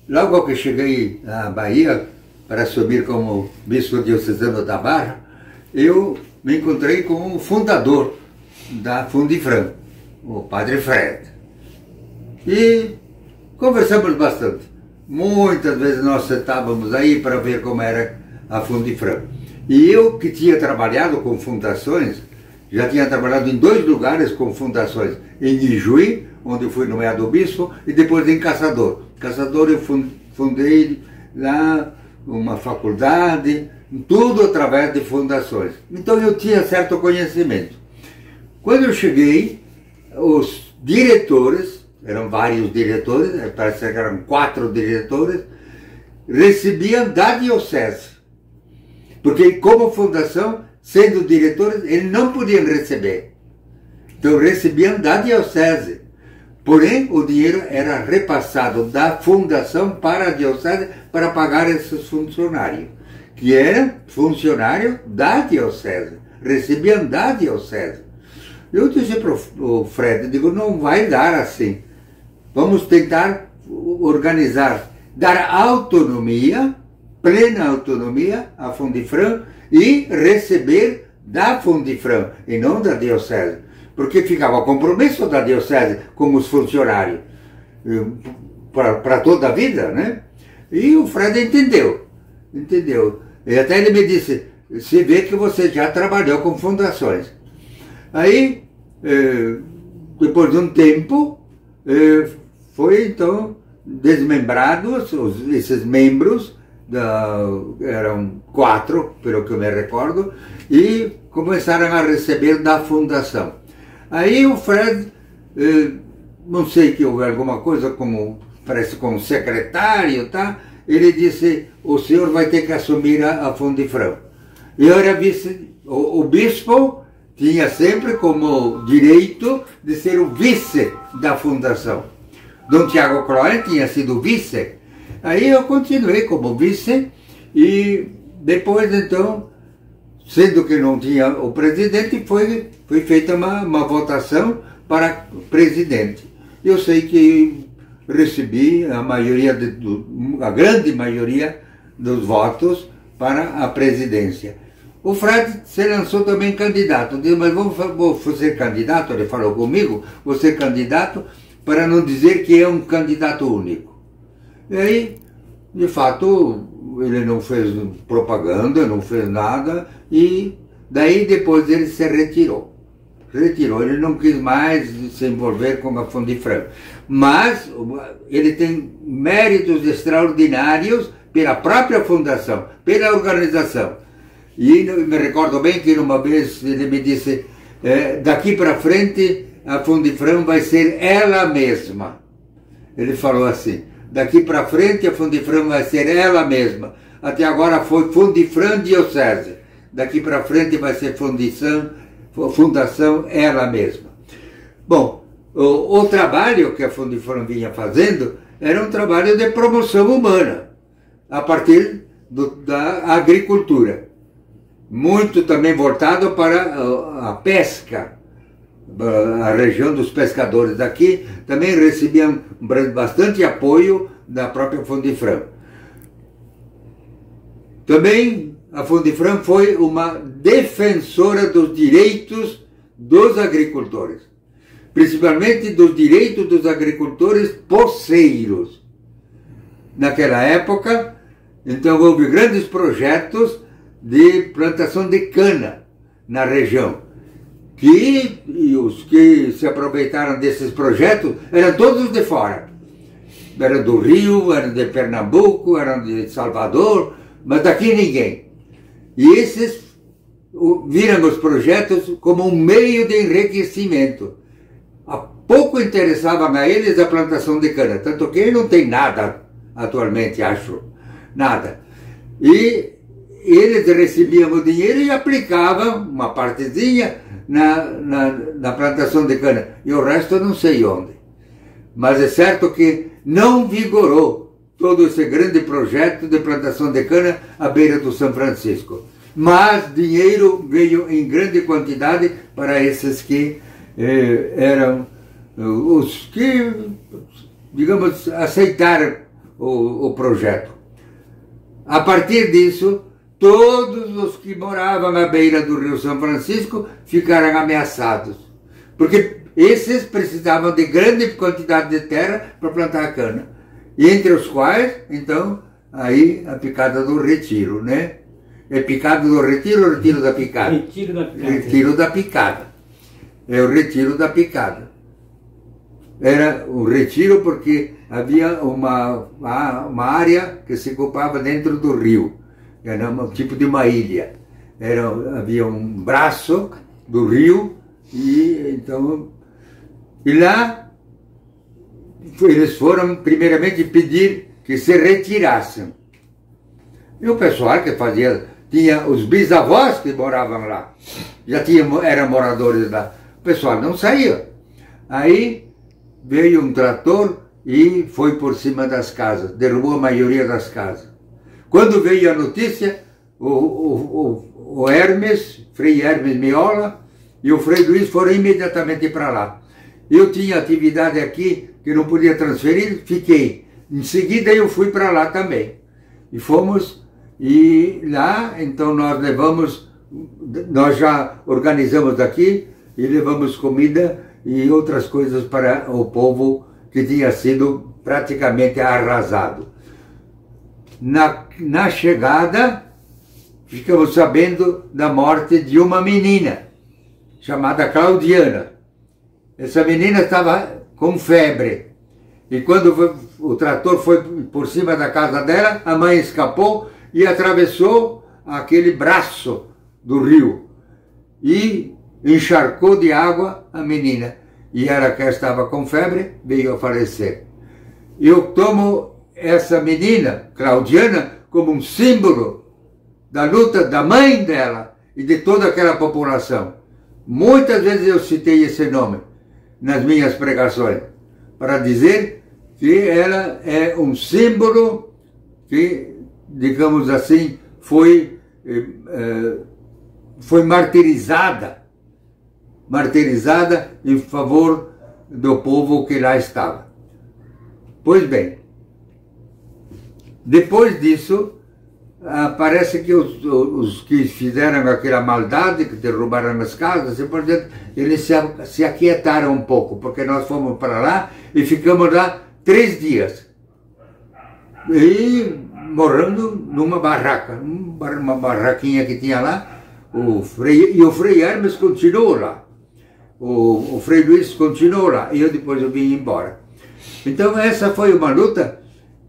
logo que cheguei à Bahia para assumir como bispo diocesano da Barra, eu me encontrei com o fundador da Fundifram, o Padre Fred. E conversamos bastante. Muitas vezes nós sentávamos aí para ver como era a Fundifram. E eu, que tinha trabalhado com fundações, já tinha trabalhado em 2 lugares com fundações, em Ijuí, onde eu fui nomeado bispo, e depois em Caçador. Caçador eu fundei lá uma faculdade, tudo através de fundações. Então eu tinha certo conhecimento. Quando eu cheguei, os diretores, eram vários diretores, parece que eram 4 diretores, recebiam da diocese. Porque como fundação, sendo diretores, eles não podiam receber. Então recebiam da diocese. Porém, o dinheiro era repassado da fundação para a diocese para pagar esses funcionários, que eram funcionários da diocese, recebiam da diocese. Eu disse para o Fred, digo, não vai dar assim. Vamos tentar organizar, dar autonomia, plena autonomia à Fundifram e receber da Fundifram e não da diocese. Porque ficava compromisso da diocese com os funcionários para toda a vida, né? E o Fred entendeu. E até ele me disse, se vê que você já trabalhou com fundações. Aí, depois de um tempo, foi então desmembrados esses membros, eram 4, pelo que eu me recordo, e começaram a receber da fundação. Aí o Fred, não sei que houve alguma coisa, parece como secretário, tá? Ele disse, o senhor vai ter que assumir a Fundifram. Eu era o bispo tinha sempre como direito de ser o vice da fundação. Dom Tiago Croen tinha sido vice. Aí eu continuei como vice e depois então, sendo que não tinha o presidente, foi feita uma votação para presidente. Eu sei que recebi a grande maioria dos votos para a presidência. O Fred se lançou também candidato. Disse, mas vou ser candidato, ele falou comigo, vou ser candidato para não dizer que é um candidato único. E aí, de fato, ele não fez propaganda, não fez nada, e daí depois ele se retirou. Ele não quis mais se envolver com a Fundifram. Mas ele tem méritos extraordinários pela própria fundação, pela organização. E me recordo bem que uma vez ele me disse, daqui para frente a Fundifram vai ser ela mesma. Ele falou assim, daqui para frente a Fundifram vai ser ela mesma. Até agora foi Fundifram Diocese. Daqui para frente vai ser Fundação ela mesma. Bom, o trabalho que a Fundifram vinha fazendo era um trabalho de promoção humana, a partir da agricultura. Muito também voltado para a pesca. A região dos pescadores daqui também recebiam bastante apoio da própria Fundifram. Também a Fundifram foi uma defensora dos direitos dos agricultores, principalmente dos direitos dos agricultores poceiros. Naquela época, então houve grandes projetos de plantação de cana na região. E os que se aproveitaram desses projetos eram todos de fora. Eram do Rio, eram de Pernambuco, eram de Salvador, mas daqui ninguém. E esses viram os projetos como um meio de enriquecimento. Pouco interessava a eles a plantação de cana, tanto que não tem nada atualmente, acho. Nada. E eles recebiam o dinheiro e aplicavam uma partezinha na plantação de cana. E o resto eu não sei onde. Mas é certo que não vigorou todo esse grande projeto de plantação de cana à beira do São Francisco. Mas dinheiro veio em grande quantidade para esses que eram os que, digamos, aceitaram o projeto. A partir disso, todos os que moravam à beira do Rio São Francisco ficaram ameaçados, porque esses precisavam de grande quantidade de terra para plantar a cana, entre os quais, então, aí a picada do Retiro, né? É picada do Retiro ou Retiro da Picada? Retiro da Picada. Retiro da Picada. É o Retiro da Picada. Era o Retiro porque havia uma área que se ocupava dentro do rio. Era um tipo de uma ilha. Havia um braço do rio e lá eles foram primeiramente pedir que se retirassem. E o pessoal que tinha os bisavós que moravam lá, eram moradores lá. O pessoal não saía. Aí veio um trator e foi por cima das casas, derrubou a maioria das casas. Quando veio a notícia, o Hermes, Frei Hermes Miola e o Frei Luiz foram imediatamente para lá. Eu tinha atividade aqui que não podia transferir, fiquei. Em seguida eu fui para lá também. E fomos, e lá então nós já organizamos aqui e levamos comida e outras coisas para o povo que tinha sido praticamente arrasado. Na chegada, ficamos sabendo da morte de uma menina, chamada Claudiana. Essa menina estava com febre. E quando o trator foi por cima da casa dela, a mãe escapou e atravessou aquele braço do rio. E encharcou de água a menina. E ela, que estava com febre, veio a falecer. Eu tomo essa menina, Claudiana, como um símbolo da luta da mãe dela e de toda aquela população. Muitas vezes eu citei esse nome nas minhas pregações, para dizer que ela é um símbolo que, digamos assim, foi martirizada em favor do povo que lá estava. Pois bem, depois disso, parece que os que fizeram aquela maldade, que derrubaram as casas, e por diante, eles se aquietaram um pouco, porque nós fomos para lá e ficamos lá 3 dias. E morando numa barraca, uma barraquinha que tinha lá, o Frei Hermes continuou lá. O Frei Luiz continuou lá, e depois eu vim embora. Então essa foi uma luta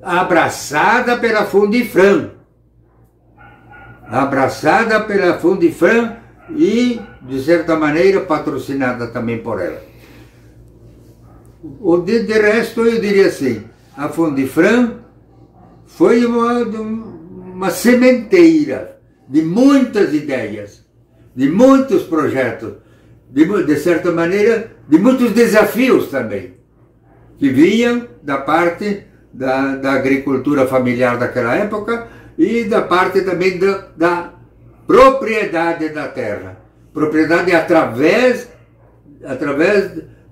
abraçada pela Fundifram. Abraçada pela Fundifram e, de certa maneira, patrocinada também por ela. De resto, eu diria assim, a Fundifram foi uma sementeira de muitas ideias, de muitos projetos, de certa maneira, de muitos desafios também, que vinham da parte da agricultura familiar daquela época e da parte também da propriedade da terra. Propriedade através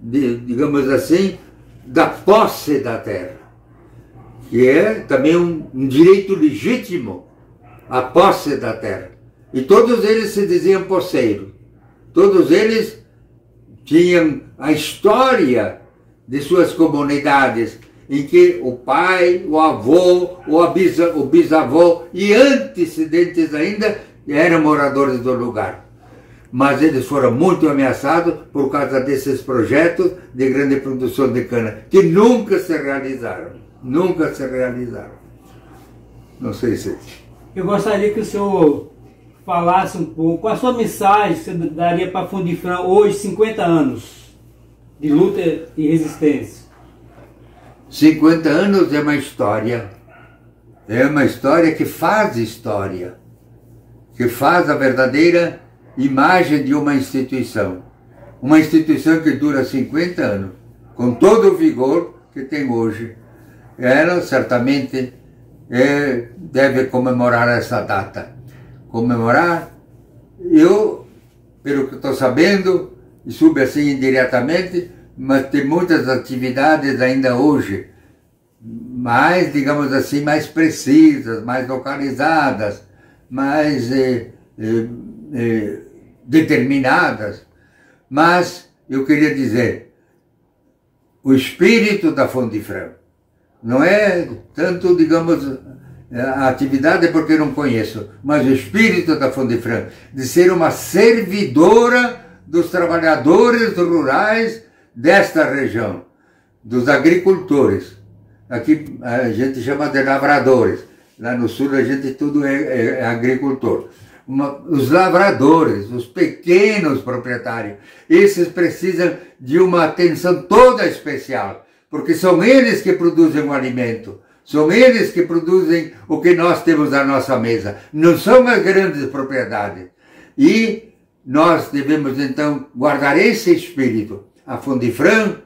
de, digamos assim, da posse da terra, que é também um direito legítimo, a posse da terra. E todos eles se diziam posseiros. Todos eles tinham a história de suas comunidades, em que o pai, o avô, o bisavô e antecedentes ainda eram moradores do lugar. Mas eles foram muito ameaçados por causa desses projetos de grande produção de cana, que nunca se realizaram. Nunca se realizaram. Não sei se... Eu gostaria que o senhor falasse um pouco, qual a sua mensagem que você daria para a Fundifram hoje, 50 anos de luta e resistência? 50 anos é uma história que faz história, que faz a verdadeira imagem de uma instituição que dura 50 anos, com todo o vigor que tem hoje. Ela certamente deve comemorar essa data. Comemorar, eu, pelo que estou sabendo, e soube assim indiretamente, mas tem muitas atividades ainda hoje, mais, digamos assim, mais precisas, mais localizadas, mais determinadas. Mas eu queria dizer, o espírito da Fonte Franco não é tanto, digamos, a atividade é porque eu não conheço, mas o espírito da Fonte Franco, de ser uma servidora dos trabalhadores rurais desta região, dos agricultores. Aqui a gente chama de lavradores, lá no sul a gente tudo é agricultor. Os lavradores, os pequenos proprietários, esses precisam de uma atenção toda especial, porque são eles que produzem o alimento, são eles que produzem o que nós temos na nossa mesa, não são as grandes propriedades. E nós devemos então guardar esse espírito. A Fonte Franco,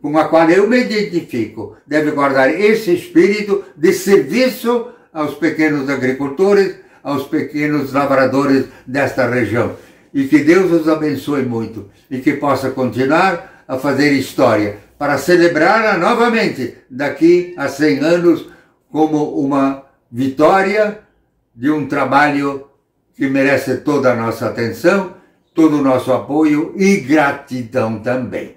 com a qual eu me identifico, deve guardar esse espírito de serviço aos pequenos agricultores, aos pequenos lavradores desta região. E que Deus os abençoe muito e que possa continuar a fazer história para celebrá-la novamente daqui a 100 anos como uma vitória de um trabalho que merece toda a nossa atenção, todo o nosso apoio e gratidão também.